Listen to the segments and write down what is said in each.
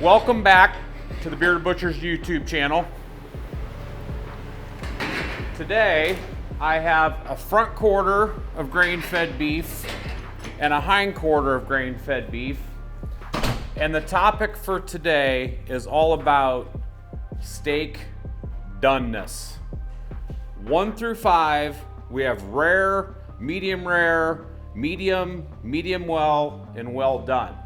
Welcome back to the Bearded Butcher's YouTube channel. Today I have a front quarter of grain-fed beef and a hind quarter of grain-fed beef. And the topic for today is all about steak doneness. 1 through 5, we have rare, medium, medium well, and well done.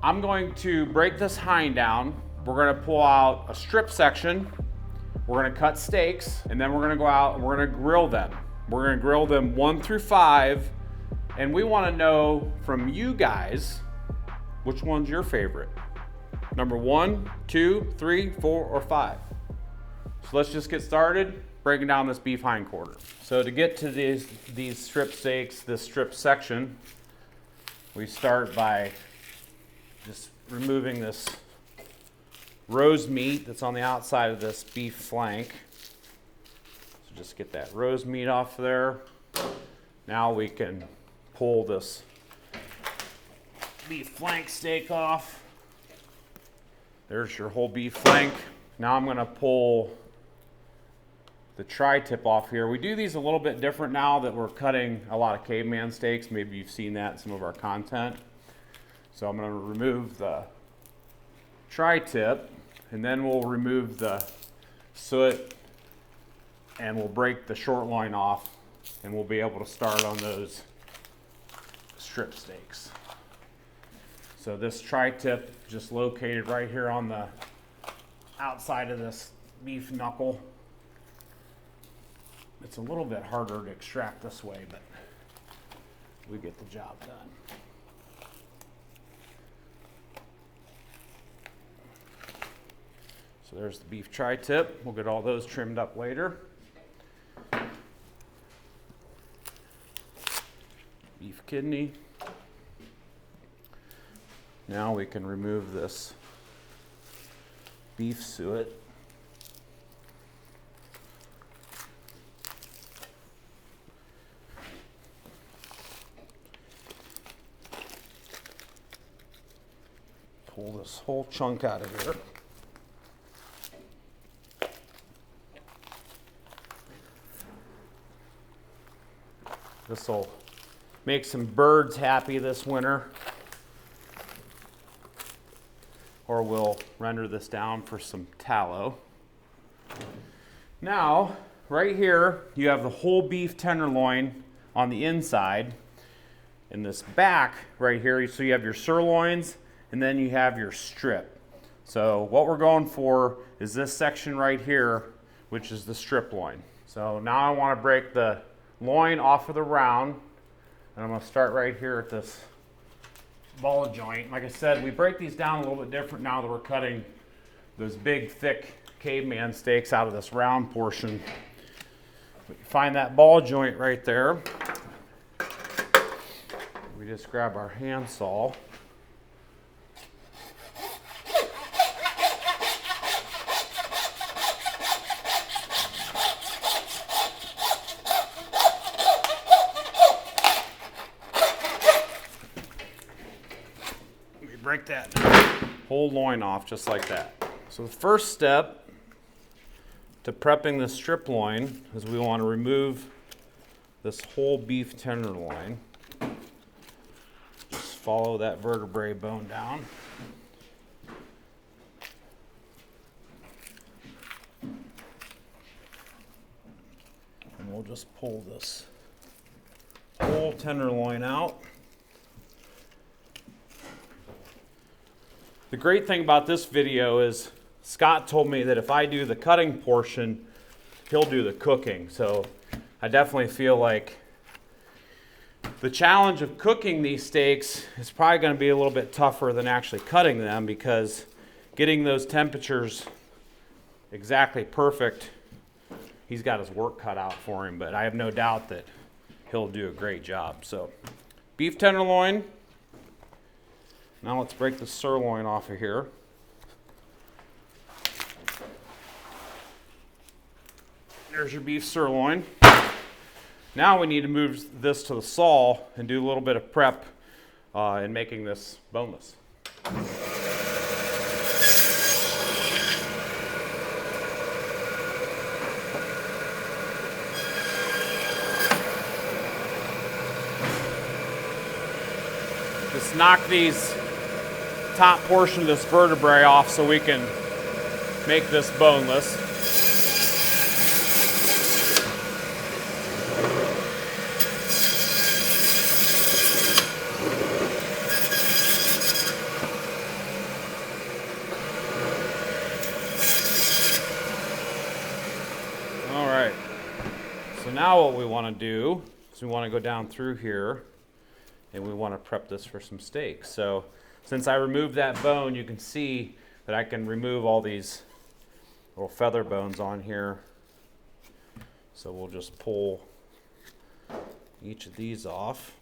I'm going to break this hind down. We're going to pull out a strip section. We're going to cut steaks, and then we're going to go out and we're going to grill them. We're going to grill them 1 through 5, and we want to know from you guys which one's your favorite. Number 1, 2, 3, 4, or 5. So let's just get started breaking down this beef hind quarter. So to get to these strip steaks, this strip section, we start by just removing this rose meat that's on the outside of this beef flank. So just get that rose meat off there. Now we can pull this beef flank steak off. There's your whole beef flank. Now I'm going to pull the tri-tip off here. We do these a little bit different now that we're cutting a lot of caveman steaks. Maybe you've seen that in some of our content. So I'm going to remove the tri-tip, and then we'll remove the soot, and we'll break the short loin off, and we'll be able to start on those strip steaks. So this tri-tip just located right here on the outside of this beef knuckle. It's a little bit harder to extract this way, but we get the job done. So there's the beef tri-tip. We'll get all those trimmed up later. Beef kidney. Now we can remove this beef suet. Pull this whole chunk out of here. This will make some birds happy this winter, or we'll render this down for some tallow. Now, right here, you have the whole beef tenderloin on the inside, and this back right here, so you have your sirloins, and then you have your strip. So what we're going for is this section right here, which is the strip loin. So now I want to break the loin off of the round, and I'm going to start right here at this ball joint. Like I said, we break these down a little bit different now that we're cutting those big, thick caveman steaks out of this round portion. But you find that ball joint right there. We just grab our handsaw. Break that whole loin off just like that. So the first step to prepping the strip loin is we want to remove this whole beef tenderloin. Just follow that vertebrae bone down. And we'll just pull this whole tenderloin out. The great thing about this video is Scott told me that if I do the cutting portion, he'll do the cooking. So I definitely feel like the challenge of cooking these steaks is probably going to be a little bit tougher than actually cutting them, because getting those temperatures exactly perfect, he's got his work cut out for him, but I have no doubt that he'll do a great job. So beef tenderloin. Now let's break the sirloin off of here. There's your beef sirloin. Now we need to move this to the saw and do a little bit of prep in making this boneless. Just knock these top portion of this vertebrae off so we can make this boneless. All right, so now what we want to do is we want to go down through here and we want to prep this for some steaks. So since I removed that bone, you can see that I can remove all these little feather bones on here. So we'll just pull each of these off.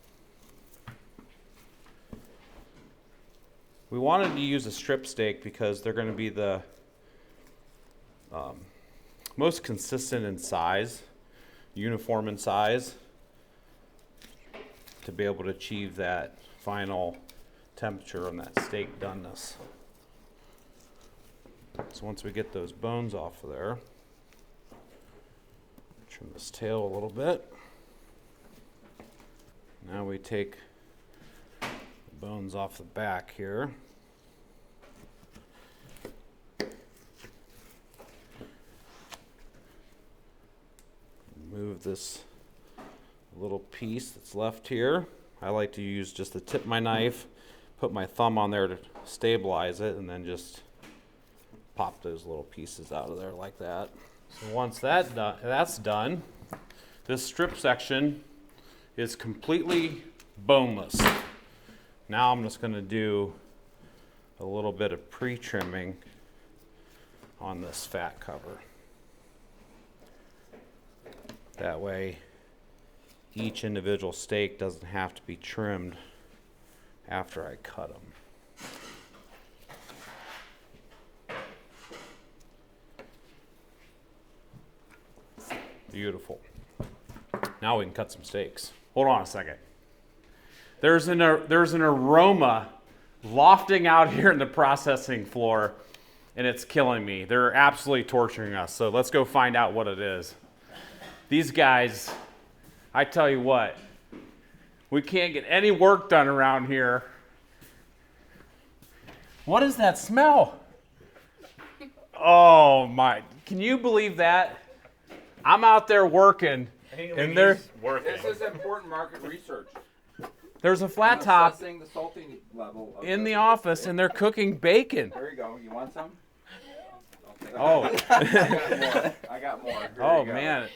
We wanted to use a strip steak because they're going to be the most consistent in size, uniform in size, to be able to achieve that final temperature on that steak doneness. So once we get those bones off of there, trim this tail a little bit. Now we take the bones off the back here. Move this little piece that's left here. I like to use just the tip of my knife, put my thumb on there to stabilize it, and then just pop those little pieces out of there like that. So once that's done, this strip section is completely boneless. Now I'm just going to do a little bit of pre-trimming on this fat cover. That way each individual steak doesn't have to be trimmed after I cut them. Beautiful. Now we can cut some steaks. Hold on a second. There's an aroma lofting out here in the processing floor, and it's killing me. They're absolutely torturing us. So let's go find out what it is. These guys, I tell you what, we can't get any work done around here. What is that smell? Oh my, can you believe that? I'm out there working, and they're working. This is important market research. There's a flat top the salting level in the office, and they're cooking bacon. There you go. You want some? Oh. I got more. Here Oh man.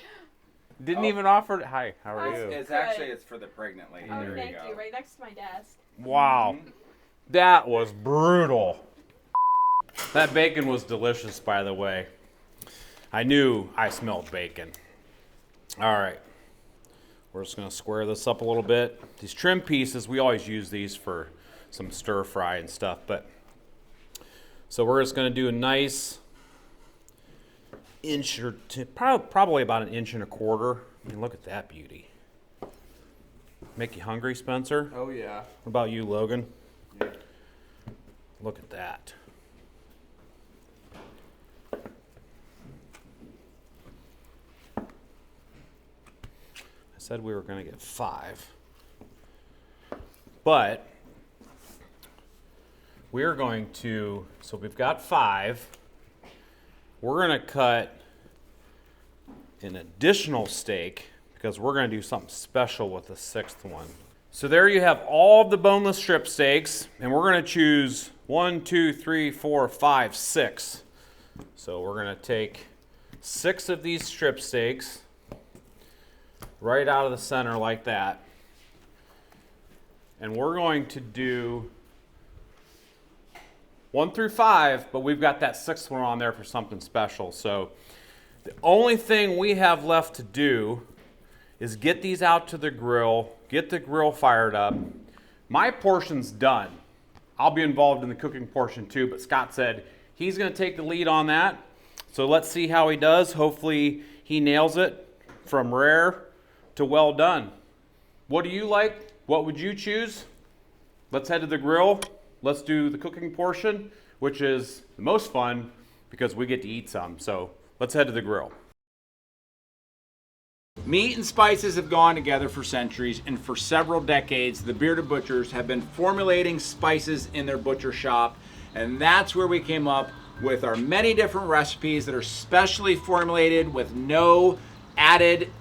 Didn't even offer. Hi, how are you? It's actually it's for the pregnant lady. Oh, there thank you go. you. Right next to my desk. Wow. That was brutal. That bacon was delicious, by the way. I knew I smelled bacon. All right. We're just going to square this up a little bit. These trim pieces, we always use these for some stir fry and stuff. So we're just going to do a nice inch or two, probably about 1.25 inches. I mean, look at that beauty. Make you hungry, Spencer? Oh yeah. What about you, Logan? Yeah. Look at that. I said we were going to get 5. But we're going to, so we've got 5. We're going to cut an additional steak because we're going to do something special with the 6th one. So there you have all of the boneless strip steaks, and we're going to choose 1, 2, 3, 4, 5, 6. So we're going to take 6 of these strip steaks right out of the center like that. And we're going to do 1 through 5, but we've got that 6th one on there for something special. So the only thing we have left to do is get these out to the grill, get the grill fired up. My portion's done. I'll be involved in the cooking portion too, but Scott said he's going to take the lead on that. So let's see how he does. Hopefully he nails it from rare to well done. What do you like? What would you choose? Let's head to the grill. Let's do the cooking portion, which is the most fun because we get to eat some. So let's head to the grill. Meat and spices have gone together for centuries, and for several decades, the bearded butchers have been formulating spices in their butcher shop, and that's where we came up with our many different recipes that are specially formulated with no added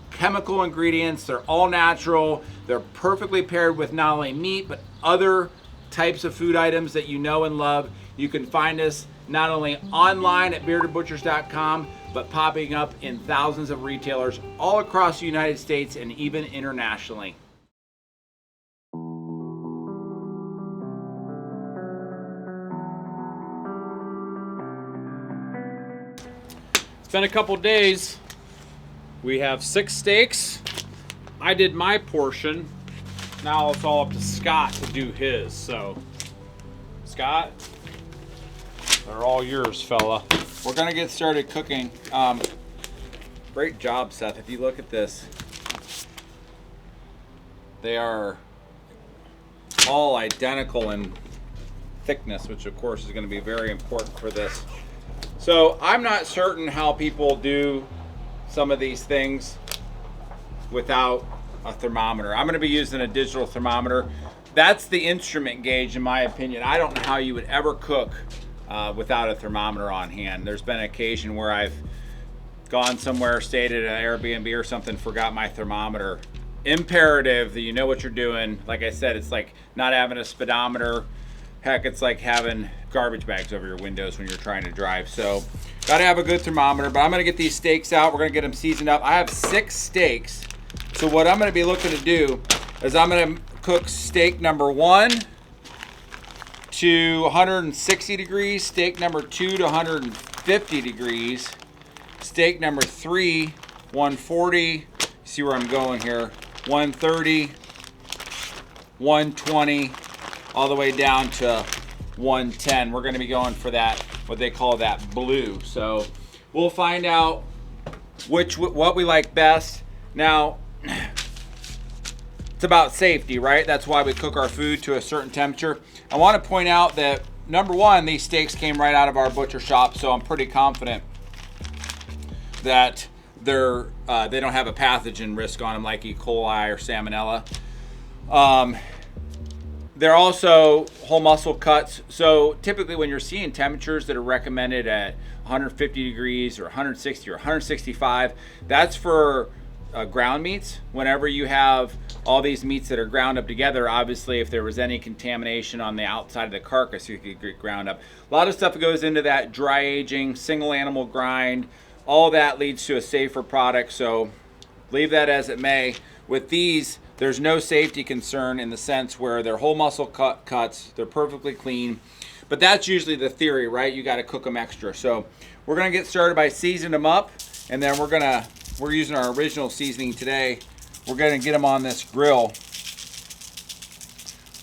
chemical ingredients. They're all natural. They're perfectly paired with not only meat, but other types of food items that you know and love. You can find us not only online at beardedbutchers.com, but popping up in thousands of retailers all across the United States and even internationally. It's been a couple days. We have 6 steaks. I did my portion. Now it's all up to Scott to do his. So, Scott, they're all yours, fella. We're gonna get started cooking. Great job, Seth. If you look at this, they are all identical in thickness, which of course is gonna be very important for this. So I'm not certain how people do some of these things without a thermometer. I'm gonna be using a digital thermometer. That's the instrument gauge in my opinion. I don't know how you would ever cook without a thermometer on hand. There's been an occasion where I've gone somewhere, stayed at an Airbnb or something, forgot my thermometer. Imperative that you know what you're doing. Like I said, it's like not having a speedometer. Heck, it's like having garbage bags over your windows when you're trying to drive. So, gotta have a good thermometer, but I'm gonna get these steaks out. We're gonna get them seasoned up. I have 6 steaks. So what I'm gonna be looking to do is I'm gonna cook steak number 1 to 160 degrees, steak number 2 to 150 degrees, steak number 3, 140, see where I'm going here, 130, 120, all the way down to 110. We're gonna be going for that, what they call that blue. So we'll find out what we like best. Now, it's about safety, right? That's why we cook our food to a certain temperature. I want to point out that number 1, these steaks came right out of our butcher shop, so I'm pretty confident that they don't have a pathogen risk on them like E. coli or salmonella. They're also whole muscle cuts. So typically when you're seeing temperatures that are recommended at 150 degrees or 160 or 165, that's for ground meats. Whenever you have all these meats that are ground up together, obviously if there was any contamination on the outside of the carcass, you could get ground up. A lot of stuff goes into that, dry aging, single animal grind, all that leads to a safer product. So leave that as it may. With these, there's no safety concern in the sense where they're whole muscle cuts, they're perfectly clean. But that's usually the theory, right? You got to cook them extra. So we're gonna get started by seasoning them up, and then we're using our original seasoning today. We're gonna get them on this grill.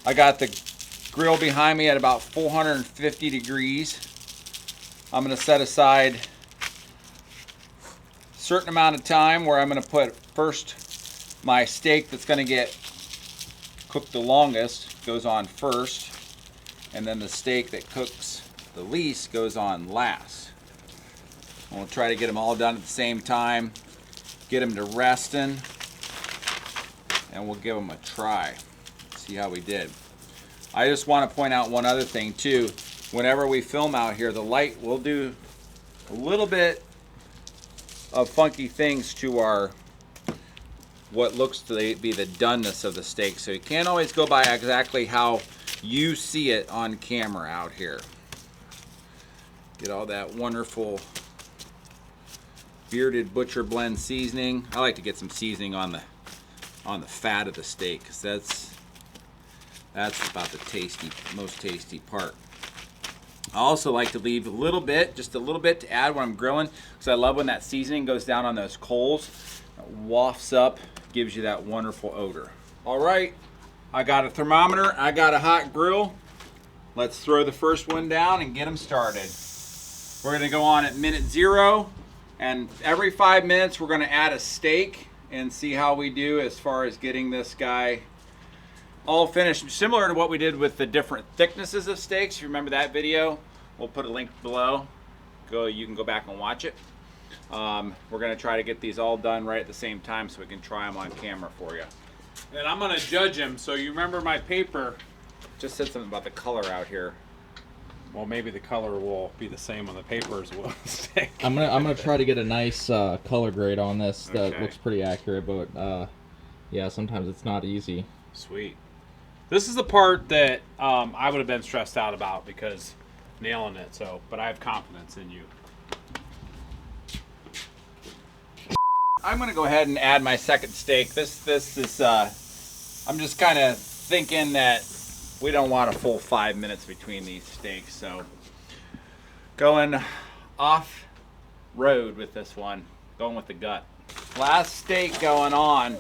I got the grill behind me at about 450 degrees. I'm gonna set aside a certain amount of time where I'm gonna put first my steak that's gonna get cooked the longest goes on first, and then the steak that cooks the least goes on last. And we'll try to get them all done at the same time, get them to resting, and we'll give them a try. See how we did. I just want to point out one other thing too. Whenever we film out here, the light will do a little bit of funky things to our what looks to be the doneness of the steak. So you can't always go by exactly how you see it on camera out here. Get all that wonderful bearded butcher blend seasoning. I like to get some seasoning on the fat of the steak, because that's about the most tasty part. I also like to leave a little bit, just a little bit to add when I'm grilling, because I love when that seasoning goes down on those coals. It wafts up, gives you that wonderful odor. All right, I got a thermometer, I got a hot grill. Let's throw the first one down and get them started. We're gonna go on at minute 0, and every 5 minutes we're gonna add a steak and see how we do as far as getting this guy all finished. Similar to what we did with the different thicknesses of steaks. If you remember that video, we'll put a link below. You can go back and watch it. We're gonna try to get these all done right at the same time so we can try them on camera for you. And I'm gonna judge him. So you remember my paper? Just said something about the color out here. Well, maybe the color will be the same on the paper as well. I'm gonna try to get a nice color grade on this that Okay. looks pretty accurate, but yeah, sometimes it's not easy. Sweet. This is the part that I would have been stressed out about because nailing it. So, but I have confidence in you. I'm gonna go ahead and add my second steak. This is I'm just kind of thinking that we don't want a full 5 minutes between these steaks, so going off road with this one, going with the gut. Last steak going on.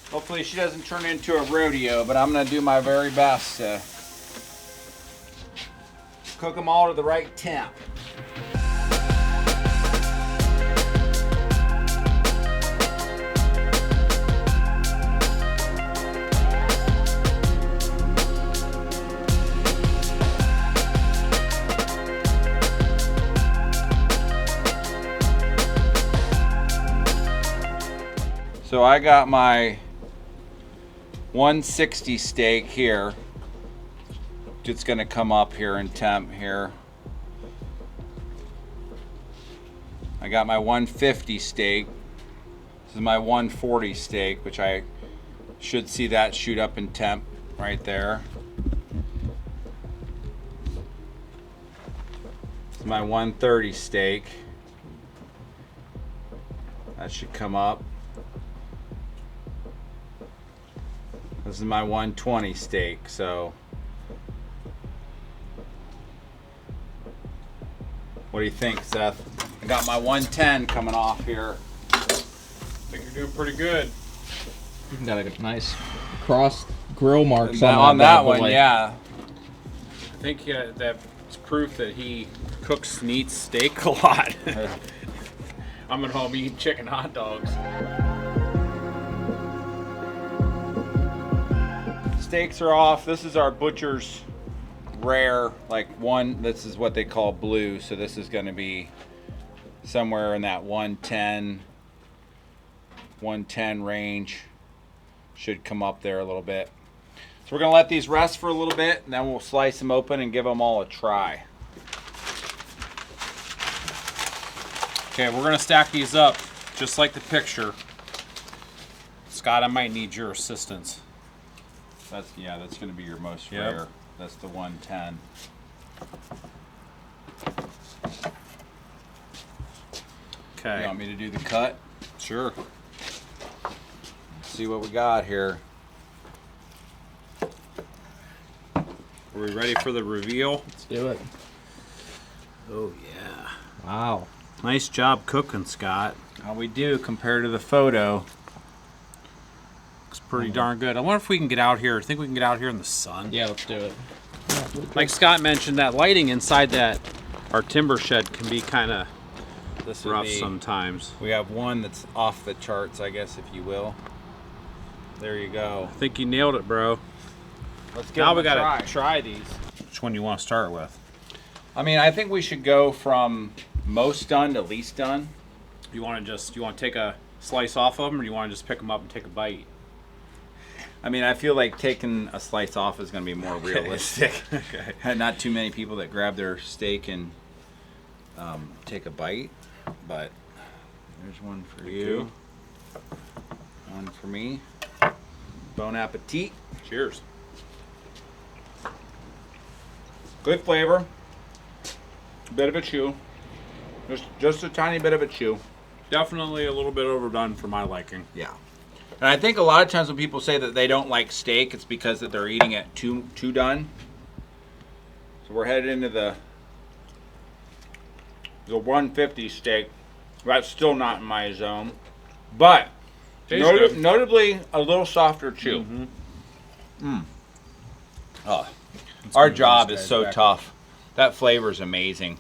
Hopefully she doesn't turn into a rodeo, but I'm gonna do my very best to cook them all to the right temp. So I got my 160 steak here. It's gonna come up here in temp here. I got my 150 steak. This is my 140 steak, which I should see that shoot up in temp right there. This is my 130 steak. That should come up. This is my 120 steak, so what do you think, Seth? I got my 110 coming off here. I think you're doing pretty good. You got a nice cross grill marks On that bad one, boy. yeah. I think that's proof that he cooks and eats steak a lot. I'm at home eating chicken hot dogs. Steaks are off. This is our butcher's rare, like one. This is what they call blue, so this is going to be somewhere in that 110 range. Should come up there a little bit. So we're going to let these rest for a little bit, and then we'll slice them open and give them all a try. Okay, we're gonna stack these up just like the picture. Scott, I might need your assistance. That's going to be your most Yep. rare. That's the 110. Okay. You want me to do the cut? Sure. Let's see what we got here. Are we ready for the reveal? Let's do it. Oh yeah. Wow. Nice job cooking, Scott. How we do compared to the photo. Looks pretty darn good. I wonder if we can get out here. I think we can get out here in the sun. Yeah, let's do it. Like Scott mentioned, that lighting inside our timber shed can be kind of This would rough be, sometimes. we have one that's off the charts, I guess, if you will. There you go. I think you nailed it, bro. Let's give Now them we a gotta try. try these. Which one you want to start with? I mean, I think we should go from most done to least done. You want to take a slice off of them, or do you want to just pick them up and take a bite? I mean, I feel like taking a slice off is going to be more realistic. Okay. Had not too many people that grab their steak and take a bite, but there's one for you, one for me. Bon appetit. Cheers. Good flavor. Bit of a chew. Just a tiny bit of a chew. Definitely a little bit overdone for my liking. Yeah. And I think a lot of times when people say that they don't like steak, it's because that they're eating it too done. So we're headed into the 150 steak. That's still not in my zone, but Tastes good. notably a little softer chew. Mm-hmm. Oh, our move job these is guys so back. tough. That flavor is amazing.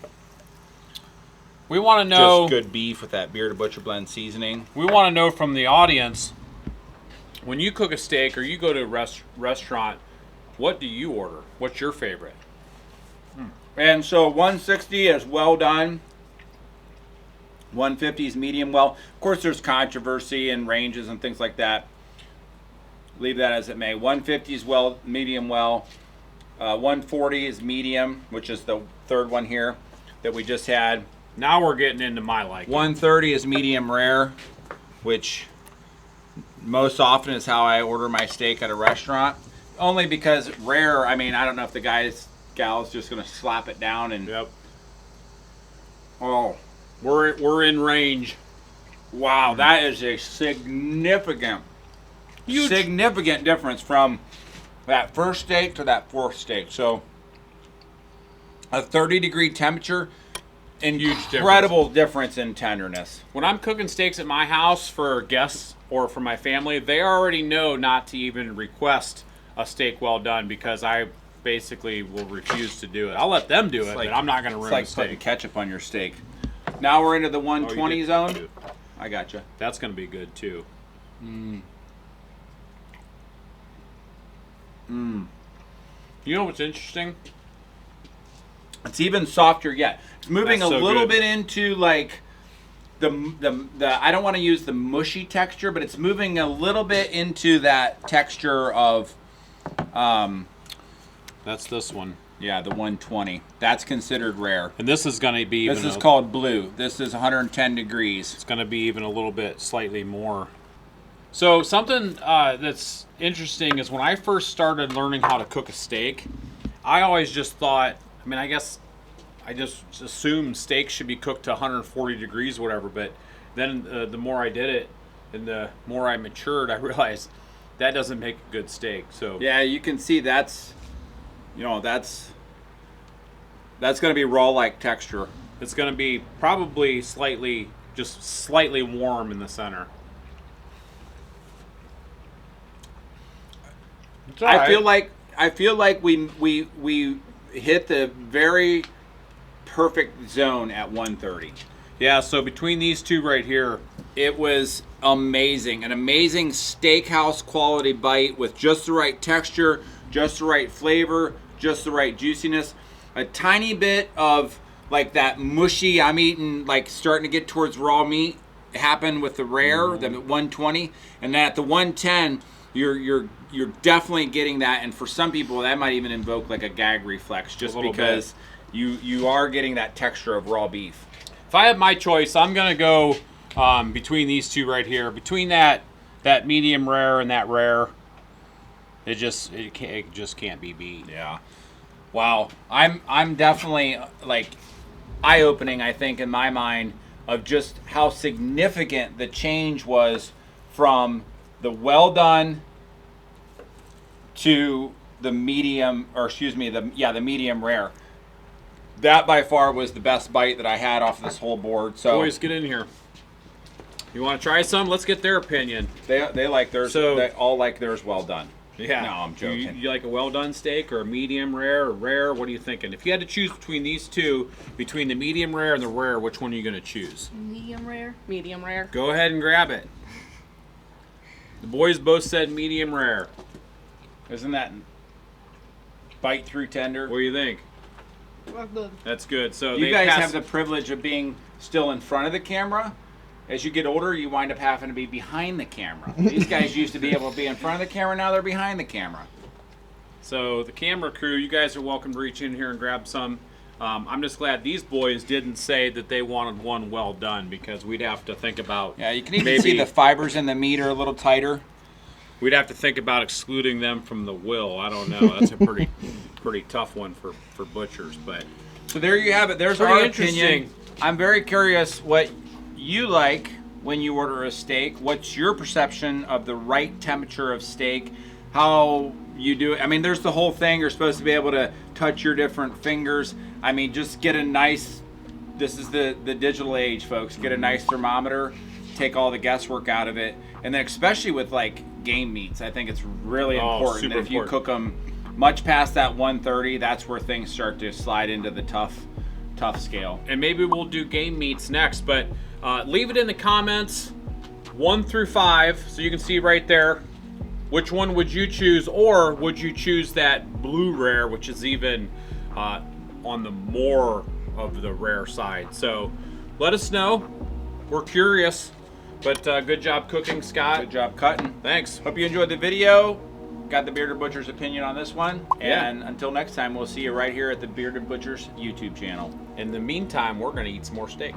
We want to know. Just good beef with that Bearded Butcher Blend seasoning. We want to know from the audience, when you cook a steak or you go to a restaurant, what do you order? What's your favorite? And so 160 is well done. 150 is medium well. Of course, there's controversy and ranges and things like that. Leave that as it may. 150 is well, medium well. 140 is medium, which is the third one here that we just had. Now we're getting into my liking. 130 is medium rare, which most often is how I order my steak at a restaurant. Only because rare, I mean, I don't know if the gal's just gonna slap it down and. Yep. Oh, We're in range. wow, that is a significant difference from that first steak to that fourth steak. So a 30-degree temperature, incredible difference in tenderness. When I'm cooking steaks at my house for guests or for my family, they already know not to even request a steak well done because I basically will refuse to do it. I'll let them do it, but I'm not going to ruin It's like the putting steak. ketchup on your steak. Now we're into the Oh, 120 you did zone. too. I gotcha. That's going to be good too. You know what's interesting? It's even softer yet. It's moving That's a so little good. bit into like the I don't want to use the mushy texture, but it's moving a little bit into that texture of That's this one. yeah, the 120. That's considered rare. And this is going to be even This is called blue. This is 110 degrees. It's going to be even a little bit slightly more. So something that's interesting is when I first started learning how to cook a steak, I always just thought, I mean, I guess I just assumed steaks should be cooked to 140 degrees, whatever. But then the more I did it and the more I matured, I realized that doesn't make a good steak. So Yeah, you can see that's going to be raw-like texture. it's going to be probably just slightly warm in the center. It's all I right. feel like we hit the very perfect zone at 130. Yeah, so between these two right here, It was amazing. An amazing steakhouse quality bite with just the right texture, just the right flavor, just the right juiciness. A tiny bit of like that mushy, I'm eating like starting to get towards raw meat happened with the rare, the 120, and then at the 110, you're definitely getting that. And for some people, that might even invoke like a gag reflex, just little because you are getting that texture of raw beef. if I had my choice, I'm gonna go between these two right here, between that medium rare and that rare. It just can't be beat. Yeah. Wow. I'm definitely like eye-opening, I think, in my mind, of just how significant the change was from the well done to the medium, or excuse me, the medium rare. That by far was the best bite that I had off this whole board. So Boys, get in here. You want to try some? Let's get their opinion. they like theirs. So- they all like theirs well done. Yeah. No, I'm joking. You like a well done steak or a medium rare or rare? What are you thinking? If you had to choose between these two, between the medium rare and the rare, which one are you going to choose? Medium rare. Medium rare. Go ahead and grab it. The boys both said medium rare. Isn't that bite through tender? What do you think? Good. That's good. So You they guys pass- have the privilege of being still in front of the camera. As you get older, you wind up having to be behind the camera. These guys used to be able to be in front of the camera. Now they're behind the camera. So the camera crew, you guys are welcome to reach in here and grab some. I'm just glad these boys didn't say that they wanted one well done, because we'd have to think about Yeah, you can even maybe see the fibers in the meat are a little tighter. we'd have to think about excluding them from the will. I don't know. That's a pretty tough one for butchers, but So there you have it. There's Pretty our interesting. opinion. I'm very curious what you like when you order a steak. What's your perception of the right temperature of steak? How you do it? I mean, there's the whole thing. You're supposed to be able to touch your different fingers. I mean, just get a nice, this is the digital age, folks. Get a nice thermometer, take all the guesswork out of it. And then especially with like game meats, I think it's really important super that if you important. cook them much past that 130, that's where things start to slide into the tough scale. and maybe we'll do game meats next, but leave it in the comments 1 through 5 so you can see right there which one would you choose, or would you choose that blue rare, which is even on the more of the rare side. So let us know. We're curious, but good job cooking, Scott. Good job cutting. Thanks. Hope you enjoyed the video. Got the Bearded Butcher's opinion on this one. Yeah. And until next time, we'll see you right here at the Bearded Butcher's YouTube channel. In the meantime, we're gonna eat some more steak.